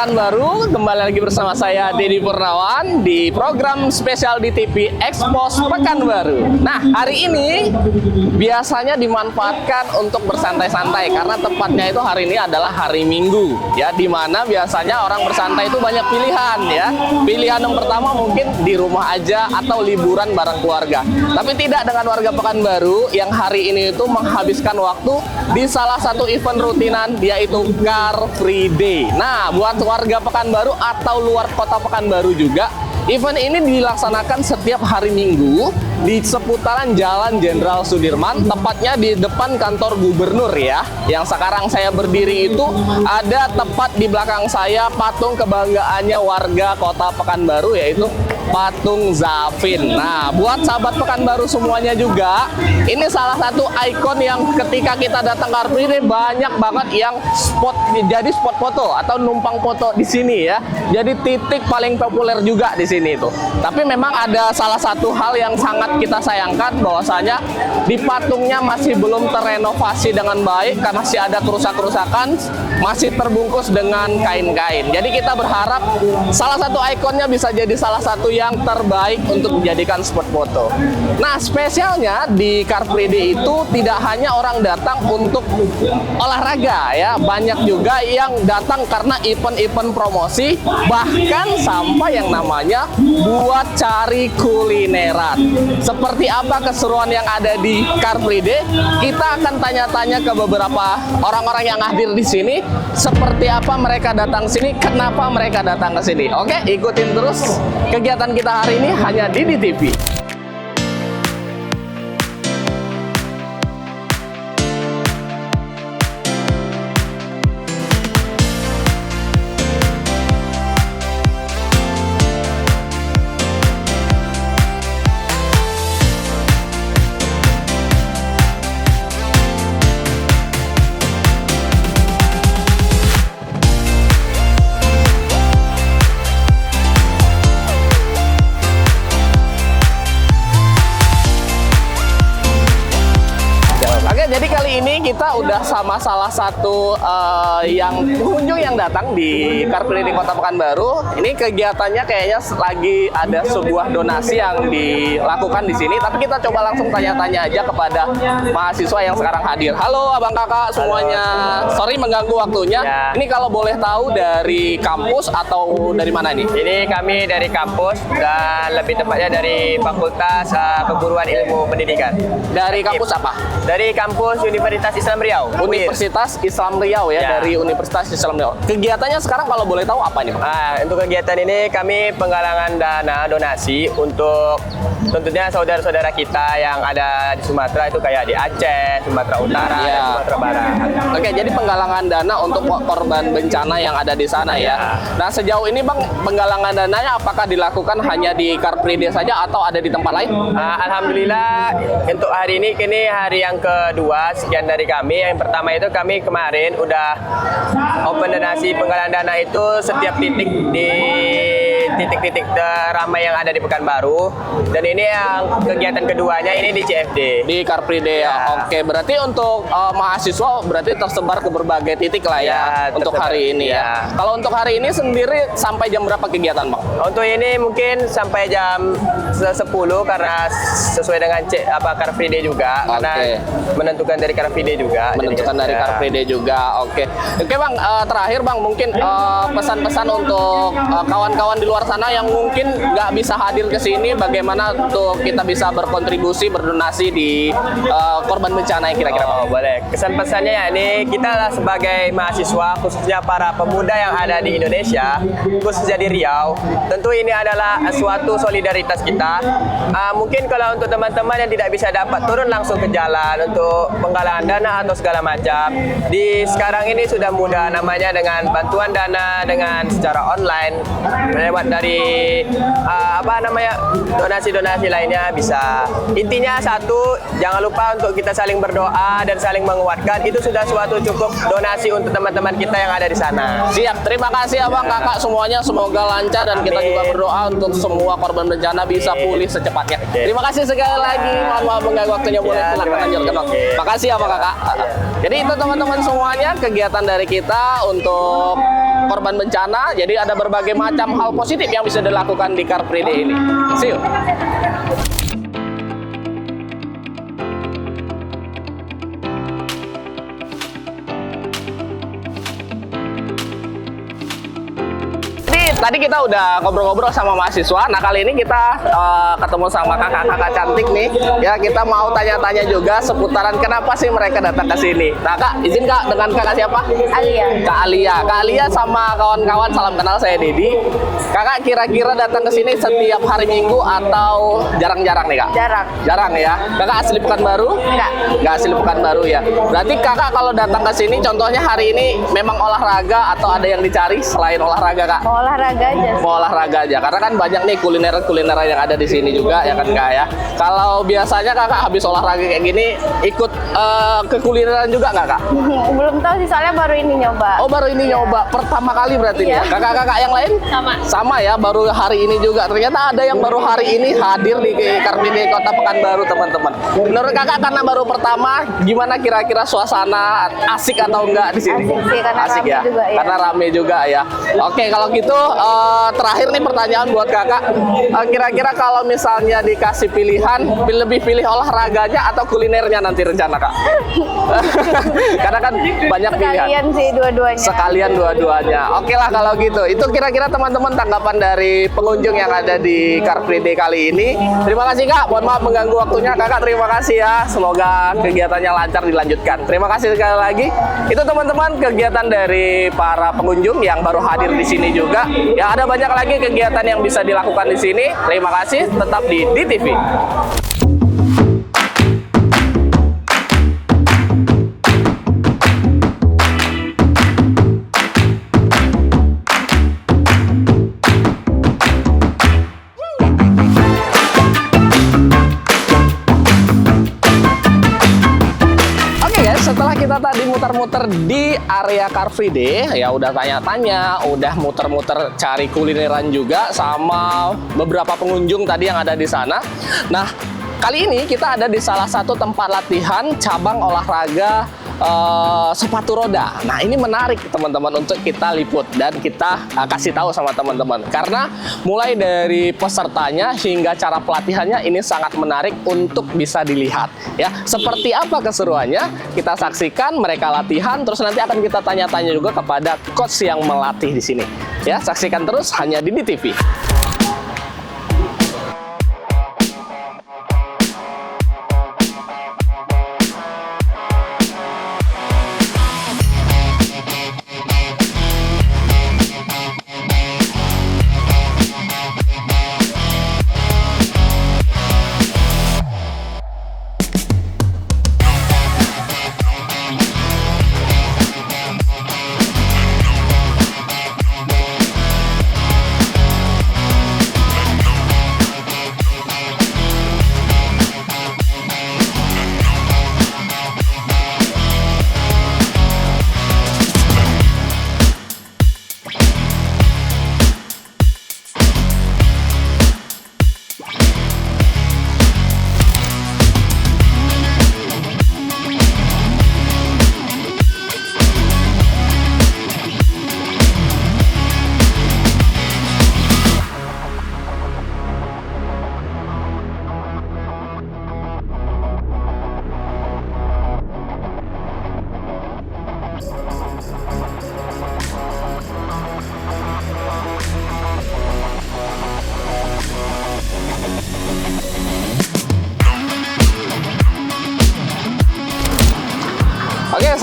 Pekanbaru, kembali lagi bersama saya Deddy Purnawan di program spesial di TV Expos Pekanbaru. Nah, hari ini biasanya dimanfaatkan untuk bersantai-santai karena tepatnya itu hari ini adalah hari Minggu, ya, di mana biasanya orang bersantai itu banyak pilihan, ya. Pilihan yang pertama mungkin di rumah aja atau liburan bareng keluarga. Tapi tidak dengan warga Pekanbaru yang hari ini itu menghabiskan waktu di salah satu event rutinan, yaitu Car Free Day. Nah, buat warga Pekanbaru atau luar kota Pekanbaru juga, event ini dilaksanakan setiap hari Minggu di seputaran Jalan Jenderal Sudirman, tepatnya di depan kantor gubernur, ya. Yang sekarang saya berdiri itu ada tepat di belakang saya patung kebanggaannya warga kota Pekanbaru, yaitu patung Zafin. Nah, buat sahabat Pekanbaru semuanya juga, ini salah satu ikon yang ketika kita datang ke Car Free Day banyak banget yang jadi spot foto atau numpang foto di sini, ya. Jadi titik paling populer juga di sini itu. Tapi memang ada salah satu hal yang sangat kita sayangkan, bahwasanya di patungnya masih belum terenovasi dengan baik karena masih ada kerusakan, masih terbungkus dengan kain-kain. Jadi kita berharap salah satu ikonnya bisa jadi salah satu yang terbaik untuk dijadikan spot foto. Nah, spesialnya di Car Free Day itu tidak hanya orang datang untuk olahraga, ya, banyak juga yang datang karena event-event promosi, bahkan sampai yang namanya buat cari kulineran. Seperti apa keseruan yang ada di Car Free Day? Kita akan tanya-tanya ke beberapa orang-orang yang hadir di sini, seperti apa mereka datang sini, kenapa mereka datang ke sini. Oke, ikutin terus kegiatan kita hari ini hanya di DTV. Jadi kali ini kita udah sama salah satu yang pengunjung yang datang di Car Free Day Kota Pekanbaru. Ini kegiatannya kayaknya lagi ada sebuah donasi yang dilakukan di sini. Tapi kita coba langsung tanya-tanya aja kepada mahasiswa yang sekarang hadir. Halo abang kakak semuanya. Halo. Sorry mengganggu waktunya. Ya. Ini kalau boleh tahu dari kampus atau dari mana nih? Ini kami dari kampus dan lebih tepatnya dari Fakultas Keguruan Ilmu Pendidikan. Dari kampus apa? Dari kampus Universitas Islam Riau. Universitas Islam Riau, ya, dari Universitas Islam Riau. Kegiatannya sekarang kalau boleh tahu apa nih, Pak? Untuk kegiatan ini kami penggalangan dana donasi untuk tentunya saudara-saudara kita yang ada di Sumatera, itu kayak di Aceh, Sumatera Utara, dan Sumatera Barat. Oke, jadi penggalangan dana untuk korban bencana yang ada di sana, ya. Nah, sejauh ini Bang, penggalangan dananya apakah dilakukan hanya di Car Free Day saja atau ada di tempat lain? Alhamdulillah untuk hari ini hari yang kedua sekian dari kami. Yang pertama itu kami kemarin udah open donasi penggalangan dana itu setiap titik di titik-titik ramai yang ada di Pekanbaru, dan ini yang kegiatan keduanya ini di CFD di Car Free Day, ya. Oke, berarti untuk mahasiswa berarti tersebar ke berbagai titik lah, ya, untuk hari ini, ya. Kalau untuk hari ini sendiri sampai jam berapa kegiatan, Bang? Untuk ini mungkin sampai jam 10 karena sesuai dengan Car Free Day juga, karena menentukan dari Car Free Day juga. Menentukan dari Car Free Day juga. Oke, Bang, terakhir Bang, mungkin pesan-pesan untuk kawan-kawan di luar sana yang mungkin nggak bisa hadir ke sini, bagaimana untuk kita bisa berkontribusi, berdonasi di korban bencana yang kira-kira. Oh, boleh. Kesan-pesannya ya, ini kita lah sebagai mahasiswa, khususnya para pemuda yang ada di Indonesia, khususnya di Riau, tentu ini adalah suatu solidaritas kita. Mungkin kalau untuk teman-teman yang tidak bisa dapat turun langsung ke jalan untuk penggalangan dana atau segala macam, sekarang ini sudah mudah, namanya dengan bantuan dana dengan secara online lewat dari donasi-donasi lainnya bisa. Intinya satu, jangan lupa untuk kita saling berdoa dan saling menguatkan. Itu sudah suatu cukup donasi untuk teman-teman kita yang ada di sana. Siap, terima kasih Abang, Kakak semuanya, semoga lancar dan kita Amin. juga berdoa untuk semua korban bencana bisa pulih secepatnya. Terima kasih sekali lagi, mohon maaf mengganggu waktunya, boleh Ya, silakan terima lanjutkan. kasih. Makasih ya Pak Kakak. Jadi itu teman-teman semuanya kegiatan dari kita untuk korban bencana. Jadi ada berbagai macam hal positif yang bisa dilakukan di Car Free Day ini. See you. Tadi kita udah ngobrol-ngobrol sama mahasiswa. Nah, kali ini kita ketemu sama kakak-kakak cantik nih. Ya, kita mau tanya-tanya juga seputaran kenapa sih mereka datang ke sini. Nah, Kak, izin Kak, dengan kakak siapa? Alia. Kak Alia. Kak Alia sama kawan-kawan, salam kenal, saya Dedi. Kakak kira-kira datang ke sini setiap hari Minggu atau jarang-jarang nih, Kak? Jarang. Jarang ya. Kakak asli Pekanbaru? Enggak. Nggak asli Pekanbaru ya. Berarti kakak kalau datang ke sini, contohnya hari ini memang olahraga atau ada yang dicari selain olahraga, Kak? Mau olahraga aja. Mau olahraga aja, karena kan banyak nih kuliner-kuliner yang ada di sini juga ya kan Kak ya. Kalau biasanya kakak habis olahraga kayak gini ikut ke kulineran juga nggak Kak? Belum tahu sih, soalnya baru ini nyoba. Oh, baru ini nyoba pertama kali berarti nih Iya. ya. Kakak-kakak yang lain? Sama. Sama ya, baru hari ini juga. Ternyata ada yang baru hari ini hadir di Car Free Day Kota Pekanbaru, teman-teman. Menurut kakak karena baru pertama, gimana kira-kira suasana asik atau enggak di sini? Asik sih, karena asik rame ya. juga ya. Karena rame juga ya. Oke, kalau gitu terakhir nih pertanyaan buat kakak. Kira-kira kalau misalnya dikasih pilihan, lebih pilih olahraganya atau kulinernya nanti rencana Kak? Karena kan banyak pilihan. Sekalian sih dua-duanya. Sekalian dua-duanya. Oke lah kalau gitu. Itu kira-kira teman-teman tanggapan dari pengunjung yang ada di Car Free Day kali ini. Terima kasih Kak. Mohon maaf mengganggu waktunya Kakak. Terima kasih ya. Semoga kegiatannya lancar dilanjutkan. Terima kasih sekali lagi. Itu teman-teman kegiatan dari para pengunjung yang baru hadir di sini juga. Ya ada banyak lagi kegiatan yang bisa dilakukan di sini. Terima kasih. Tetap di DTV. Setelah kita tadi muter-muter di area Car Free Day, ya udah tanya-tanya, udah muter-muter cari kulineran juga sama beberapa pengunjung tadi yang ada di sana. Nah, kali ini kita ada di salah satu tempat latihan cabang olahraga sepatu roda. Nah, ini menarik teman-teman untuk kita liput dan kita kasih tahu sama teman-teman. Karena mulai dari pesertanya hingga cara pelatihannya ini sangat menarik untuk bisa dilihat. Ya, seperti apa keseruannya? Kita saksikan mereka latihan, terus nanti akan kita tanya-tanya juga kepada coach yang melatih di sini. Ya, saksikan terus hanya di DTV.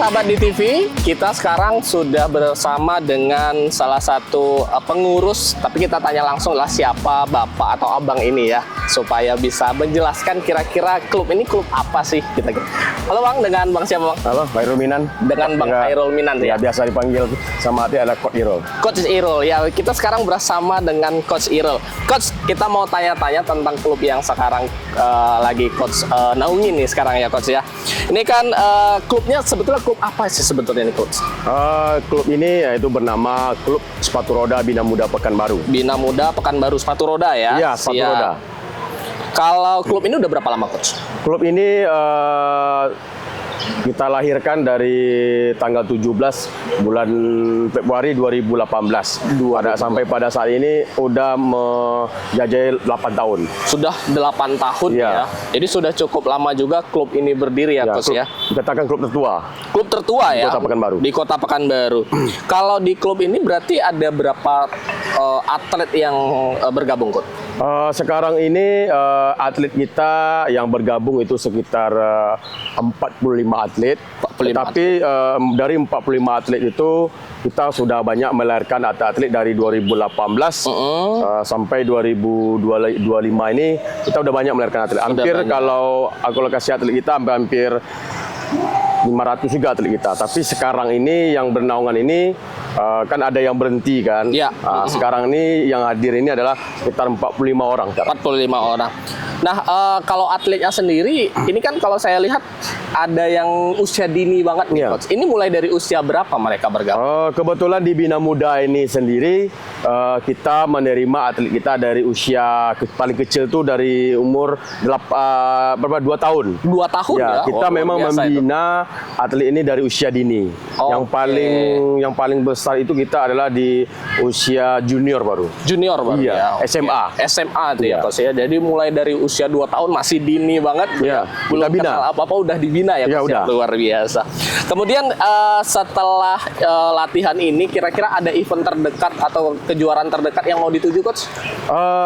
sahabat di TV, kita sekarang sudah bersama dengan salah satu pengurus, tapi kita tanya langsung lah siapa bapak atau abang ini ya, supaya bisa menjelaskan kira-kira klub ini klub apa sih kita. Halo Bang, dengan Bang siapa Bang? Halo, Khairul Minan. Dengan Bang Khairul Minan ya. ya. Biasa dipanggil sama hati ada Coach Irul. Coach Irul, ya kita sekarang bersama dengan Coach Irul. Coach, kita mau tanya-tanya tentang klub yang sekarang lagi Coach naungi nih sekarang ya Coach ya. Ini kan klubnya sebetulnya klub apa sih sebetulnya nih Coach? Klub ini yaitu bernama Klub Sepatu Roda Bina Muda Pekanbaru. Bina Muda Pekanbaru Sepatu Roda ya? Iya, sepatu Siap. roda. Kalau klub ini udah berapa lama Coach? Klub ini kita lahirkan dari tanggal 17 bulan Februari 2018. Sampai pada saat ini udah menjajah 8 tahun. Sudah 8 tahun Iya. ya. Jadi sudah cukup lama juga klub ini berdiri ya, Coach ya. Dikatakan klub tertua. Klub tertua ya. Kota Pekanbaru. Di Kota Pekanbaru. Kalau di klub ini berarti ada berapa atlet yang bergabung, Coach? Sekarang ini atlet kita yang bergabung itu sekitar 45 atlet. 45 Tapi dari 45 atlet itu kita sudah banyak melahirkan atlet dari 2018 sampai 2025 ini kita udah banyak melahirkan atlet. Hampir banyak. kalau alokasi atlet kita hampir 500 juga atlet kita. Tapi sekarang ini yang bernaungan ini kan ada yang berhenti kan. Ya. Sekarang ini yang hadir ini adalah sekitar 45 orang. 45 orang. Nah, kalau atletnya sendiri, ini kan kalau saya lihat ada yang usia dini banget nih, Iya. Coach. Ini mulai dari usia berapa mereka bergabung? Kebetulan di Bina Muda ini sendiri kita menerima atlet kita dari usia paling kecil tuh dari umur 2 tahun. 2 tahun ya? Kita Oh, memang luar biasa itu. membina atlet ini dari usia dini. Oke. Yang paling besar itu kita adalah di usia junior baru. Junior baru Iya, ya? Oke. SMA. SMA tuh ya, Iya. Coach ya. Jadi mulai dari usia 2 tahun masih dini banget. Iya, Belum kita bina. kenal apa-apa udah dibina ya, Iya, Coach ya? udah. Luar biasa. Kemudian setelah latihan ini kira-kira ada event terdekat atau kejuaraan terdekat yang mau dituju, Coach?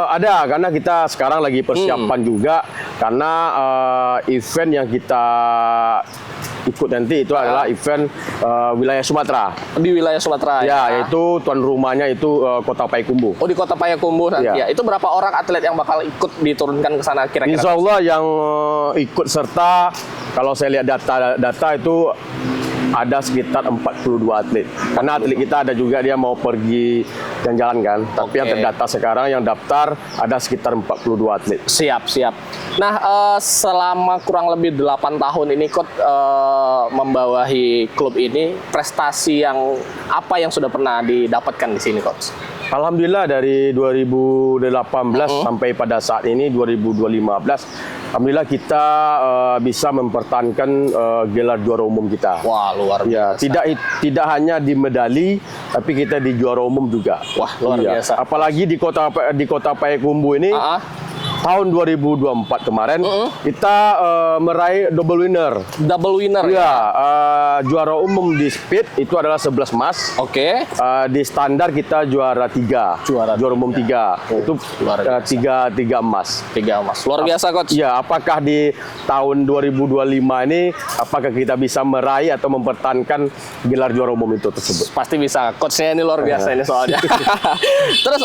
Ada, karena kita sekarang lagi persiapan juga karena event yang kita ikut nanti itu adalah event wilayah Sumatera. Di wilayah Sumatera Ya, yaitu tuan rumahnya itu Kota Payakumbuh. Oh, di Kota Payakumbuh nanti Iya. ya. Itu berapa orang atlet yang bakal ikut diturunkan ke sana kira-kira? Insya Allah yang ikut serta kalau saya lihat data itu ada sekitar 42 atlet. Karena atlet kita ada juga dia mau pergi jalan-jalan kan. Tapi yang Oke. terdata sekarang yang daftar ada sekitar 42 atlet. Siap, siap. Nah, selama kurang lebih 8 tahun ini Coach membawahi klub ini, prestasi yang apa yang sudah pernah didapatkan di sini, Coach? Alhamdulillah dari 2018 sampai pada saat ini 2015, alhamdulillah kita bisa mempertahankan gelar juara umum kita. Wah, luar Ya, biasa. tidak hanya di medali, tapi kita di juara umum juga. Wah, luar Iya. biasa. Apalagi di kota Payakumbuh ini tahun 2024 kemarin kita meraih double winner. Double winner Ya, ya? juara umum di speed itu adalah 11 emas. Oke. Di standar kita juara 3. Juara umum 3. Itu luar biasa. 3 emas. 3 emas. Luar biasa, Coach. Ya, apakah di tahun 2025 ini apakah kita bisa meraih atau mempertahankan gelar juara umum itu tersebut? Pasti bisa. Coachnya ini luar biasa ini soalnya. Terus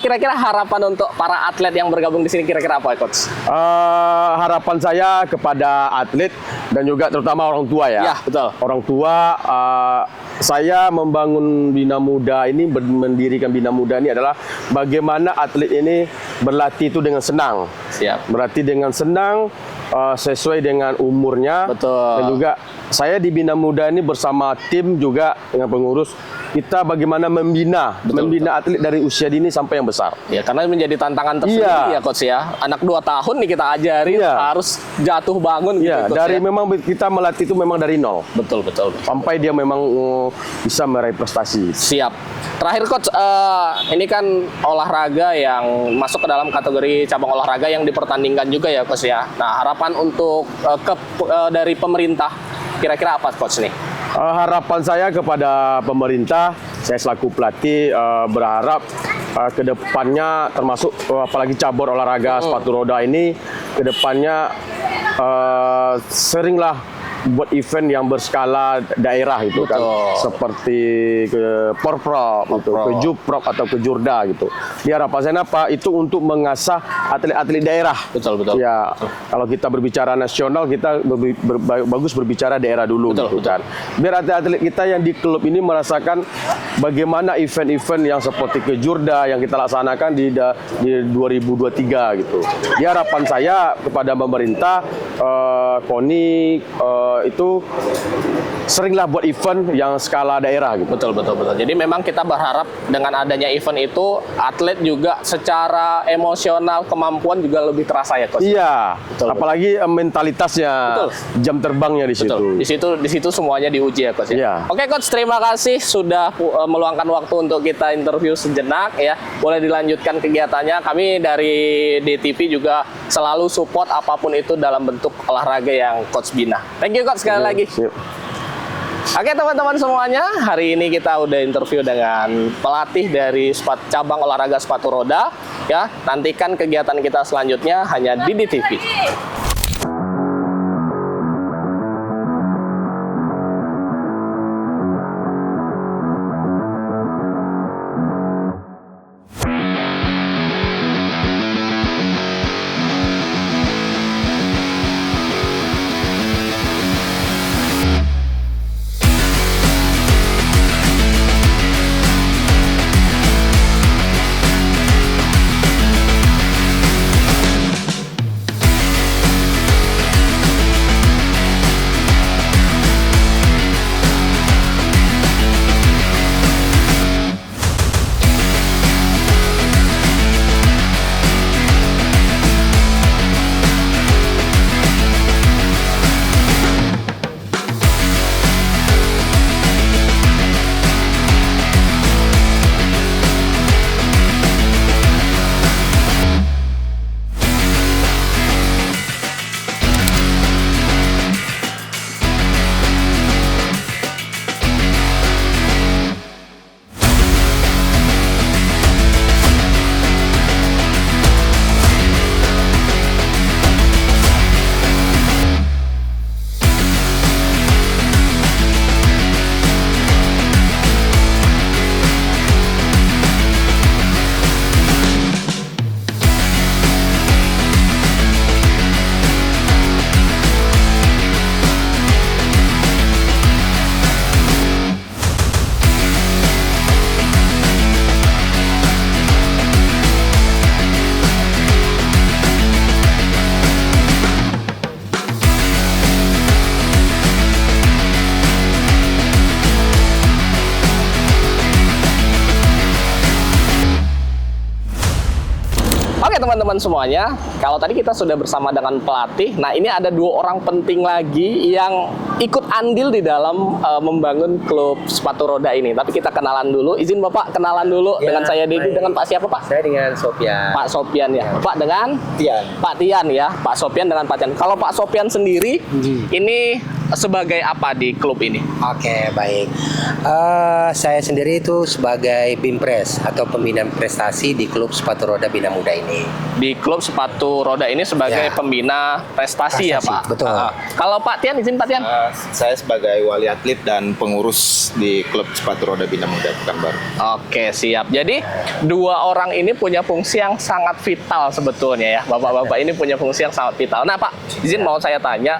kira-kira harapan untuk para atlet yang bergabung di sini kira-kira apa, Coach? Harapan saya kepada atlet dan juga terutama orang tua ya. Ya, betul. Orang tua, saya membangun Bina Muda ini, mendirikan Bina Muda ini adalah bagaimana atlet ini berlatih itu dengan senang. Siap. Berarti dengan senang, sesuai dengan umurnya. Betul. Dan juga saya di Bina Muda ini bersama tim juga dengan pengurus, kita bagaimana membina atlet dari usia dini sampai yang besar. Ya, karena menjadi tantangan tersendiri ya, Coach ya. Anak 2 tahun nih kita ajarin Iya. harus jatuh bangun gitu, Iya, Coach, dari ya. memang kita melatih itu memang dari nol. Betul. Sampai dia memang bisa meraih prestasi. Siap. Terakhir, Coach, ini kan olahraga yang masuk ke dalam kategori cabang olahraga yang dipertandingkan juga ya, Coach ya. Nah, harapan untuk dari pemerintah kira-kira apa, Coach nih? Harapan saya kepada pemerintah, saya selaku pelatih berharap ke depannya termasuk apalagi cabur olahraga sepatu roda ini ke depannya seringlah buat event yang berskala daerah gitu kan, seperti ke Porprov, gitu, ke Juprov atau ke Jurda gitu. Di harapan apa? Itu untuk mengasah atlet-atlet daerah. Betul. Ya, kalau kita berbicara nasional, kita bagus berbicara daerah dulu, gitu kan. Biar atlet-atlet kita yang di klub ini merasakan bagaimana event-event yang seperti ke Jurda yang kita laksanakan di 2023 gitu. Di harapan saya kepada pemerintah, KONI itu seringlah buat event yang skala daerah gitu. Betul. Jadi memang kita berharap dengan adanya event itu atlet juga secara emosional kemampuan juga lebih terasa ya, Coach. Iya, Betul. apalagi mentalitasnya, Betul. jam terbangnya di situ. Di situ semuanya diuji ya, Coach. Iya. Oke, Coach, terima kasih sudah meluangkan waktu untuk kita interview sejenak ya. Boleh dilanjutkan kegiatannya. Kami dari DTV juga selalu support apapun itu dalam bentuk olahraga yang Coach bina. Thank you, Coach, sekali lagi. Siap. Oke, teman-teman semuanya, hari ini kita udah interview dengan pelatih dari cabang olahraga sepatu roda ya. Nantikan kegiatan kita selanjutnya hanya di DTV. Oke teman-teman semuanya, kalau tadi kita sudah bersama dengan pelatih, nah ini ada dua orang penting lagi yang ikut andil di dalam membangun klub sepatu roda ini. Tapi kita kenalan dulu, izin Bapak kenalan dulu Ya, dengan saya Dedi, dengan Pak siapa Pak? Saya dengan Sofian. Pak Sofian ya. Pak dengan Tian. Pak Tian ya, Pak Sofian dengan Pak Tian. Kalau Pak Sofian sendiri, ini sebagai apa di klub ini? Oke, baik. Saya sendiri itu sebagai BIMPRES atau pembinaan prestasi di klub sepatu roda Bina Muda ini. Di klub sepatu roda ini sebagai Ya. pembina prestasi ya Pak? Betul. Kalau Pak Tian, izin Pak Tian. Saya sebagai wali atlet dan pengurus di klub sepatu roda Bina Muda Pekanbaru. Oke, siap. Jadi dua orang ini punya fungsi yang sangat vital sebetulnya ya. Bapak-bapak ini punya fungsi yang sangat vital. Nah Pak, izin mau saya tanya,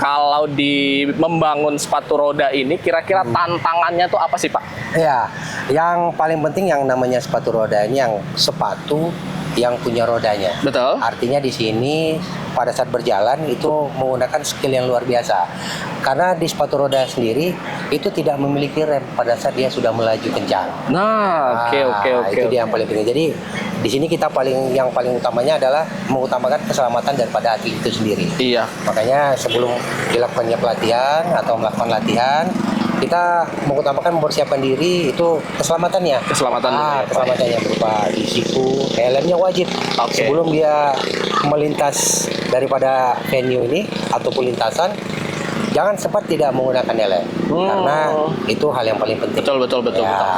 kalau di membangun sepatu roda ini kira-kira tantangannya tuh apa sih Pak? Ya, yang paling penting yang namanya sepatu roda ini yang sepatu yang punya rodanya. Betul. Artinya di sini pada saat berjalan itu menggunakan skill yang luar biasa. Karena di sepatu roda sendiri itu tidak memiliki rem pada saat dia sudah melaju kencang. Nah, oke. Itu dia yang paling penting. Jadi di sini kita yang paling utamanya adalah mengutamakan keselamatan daripada atlet itu sendiri. Iya. Makanya sebelum dilakukannya pelatihan atau melakukan latihan, kita mengutamakan mempersiapkan diri itu keselamatannya. Keselamatan dulu ya, Pak. Keselamatannya berupa disiku, helmnya wajib. Oke. Sebelum dia melintas daripada venue ini ataupun lintasan, jangan sempat tidak menggunakan helm. Karena itu hal yang paling penting. Betul.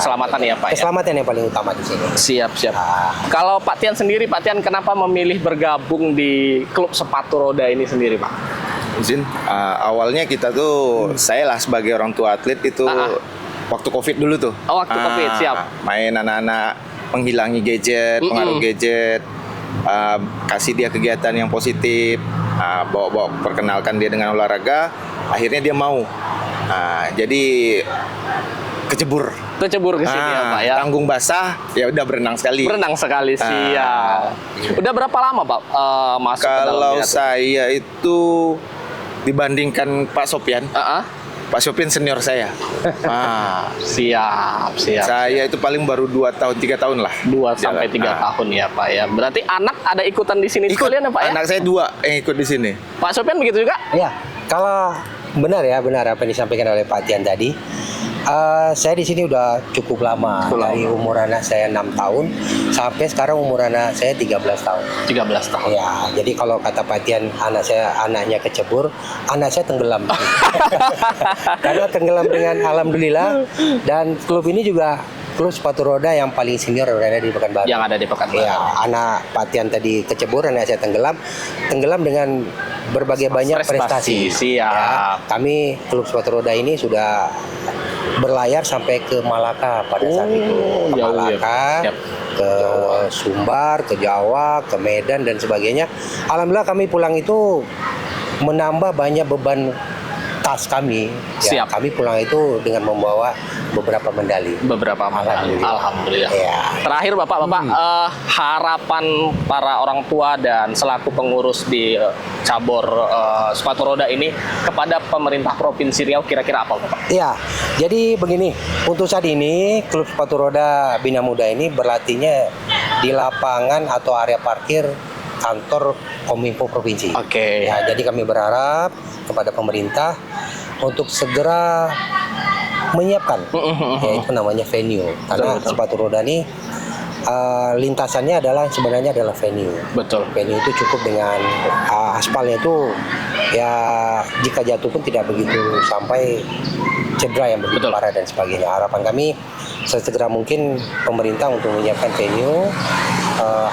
Keselamatan ya Pak ya. Keselamatan yang paling utama di sini. Siap. Kalau Pak Tian sendiri, Pak Tian kenapa memilih bergabung di klub sepatu roda ini sendiri Pak? izin. Awalnya kita tuh, saya lah sebagai orang tua atlet itu waktu COVID dulu tuh. Oh, waktu COVID, siap. Main anak-anak menghilangi gadget, pengaruh gadget, kasih dia kegiatan yang positif, bawa-bawa perkenalkan dia dengan olahraga, akhirnya dia mau. Jadi kecebur ke sini ya Pak ya. Tanggung basah, ya udah berenang sekali. Berenang sekali siap. Udah berapa lama Pak masuk ke dalam Kalau minat? saya itu dibandingkan Pak Sopian, Pak Sopian senior saya. Siap. Saya itu paling baru 2 tahun 3 tahun lah. 2 sampai 3 tahun ya Pak ya. Berarti anak ada ikutan di sini sekalian ya Pak ya? Anak saya 2 yang ikut di sini. Pak Sopian begitu juga? Ya, kalau benar apa yang disampaikan oleh Pak Tian tadi. Saya di sini udah cukup lama. Dari umur anak saya 6 tahun sampai sekarang umur anak saya 13 tahun. 13 tahun. Ya, jadi kalau kata Pak Tian anaknya kecebur, anak saya tenggelam. Karena tenggelam dengan alhamdulillah, dan klub ini juga klub sepatu roda yang paling senior berada di Pekanbaru. Yang ada di Pekanbaru. Ya, anak Pak Tian tadi kecebur, anak saya tenggelam dengan berbagai banyak prestasi. Siap. Ya, kami klub sepatu roda ini sudah berlayar sampai ke Malaka pada saat itu. Ke jauh ya. Malaka, Siap. ke Sumbar, ke Jawa, ke Medan dan sebagainya. Alhamdulillah kami pulang itu menambah banyak beban tas kami. Ya, Siap. kami pulang itu dengan membawa beberapa medali. Alhamdulillah. Ya. Terakhir Bapak, harapan para orang tua dan selaku pengurus di cabur sepatu roda ini kepada pemerintah Provinsi Riau kira-kira apa Bapak? Ya, jadi begini, untuk saat ini klub sepatu roda Bina Muda ini berlatihnya di lapangan atau area parkir kantor Kominfo Provinsi. Oke. Ya, jadi kami berharap kepada pemerintah untuk segera menyiapkan, yaitu namanya venue. Karena sepatu roda ini lintasannya sebenarnya adalah venue. Betul. Venue itu cukup dengan aspalnya itu ya jika jatuh pun tidak begitu sampai cedera yang begitu parah dan sebagainya. Harapan kami sesegera mungkin pemerintah untuk menyiapkan venue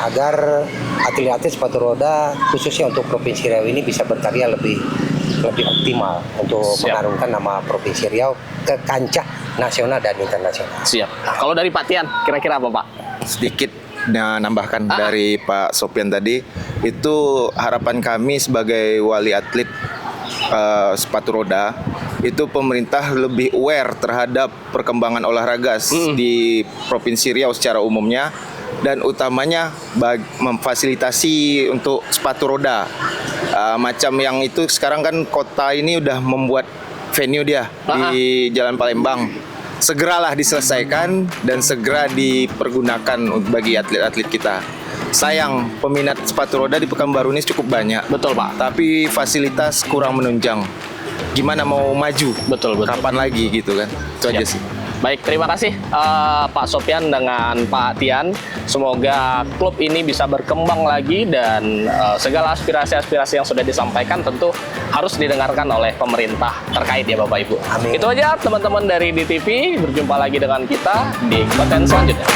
agar atlet-atlet sepatu roda khususnya untuk Provinsi Riau ini bisa berkarya lebih optimal untuk mengharumkan nama Provinsi Riau ke kancah nasional dan internasional. Siap. Kalau dari Pak Tian kira-kira apa Pak? Sedikit nambahkan dari Pak Sopian tadi, itu harapan kami sebagai wali atlet sepatu roda, itu pemerintah lebih aware terhadap perkembangan olahraga di Provinsi Riau secara umumnya, dan utamanya memfasilitasi untuk sepatu roda. Macam yang itu sekarang kan kota ini udah membuat venue dia di Jalan Palembang. Segeralah diselesaikan dan segera dipergunakan bagi atlet-atlet kita. Sayang, peminat sepatu roda di Pekanbaru ini cukup banyak. Betul Pak. Tapi fasilitas kurang menunjang. Gimana mau maju? Betul. Kapan lagi gitu kan? Itu aja sih. Baik, terima kasih Pak Sopian dengan Pak Tian. Semoga klub ini bisa berkembang lagi dan segala aspirasi-aspirasi yang sudah disampaikan tentu harus didengarkan oleh pemerintah terkait ya Bapak Ibu. Amin. Itu aja teman-teman dari DTV, berjumpa lagi dengan kita di konten selanjutnya.